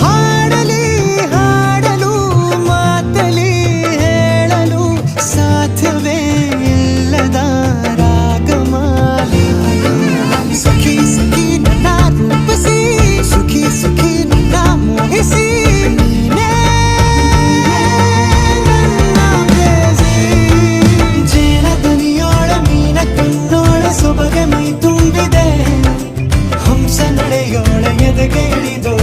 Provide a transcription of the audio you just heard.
ಹಾಡಲಿ ಹಾಡಲು ಮಾತಲಿ ಹೇಳಲು ಸಾಧ್ಯವೇ ಇಲ್ಲದ ರಾಗಮಾಲಿ ಸಖಿ ಸಖಿ ನನ್ನ ರೂಪಿಸಿ ಸುಖಿ ಸುಖಿ ನನ್ನ ಮೋಹಿಸಿ ನೀನೇ ನನ್ನ ಪ್ರೇಯಸಿ. ಜೇನ ದನಿಯೋಳ ಮೀನ ಕಣ್ಣೋಳ ಸೊಬಗೆ ಮೈ ತುಂಬಿದೆ ಹಂಸ ನಡೆಯೋಳ ಎದೆಗೆ ಇಳಿದೋ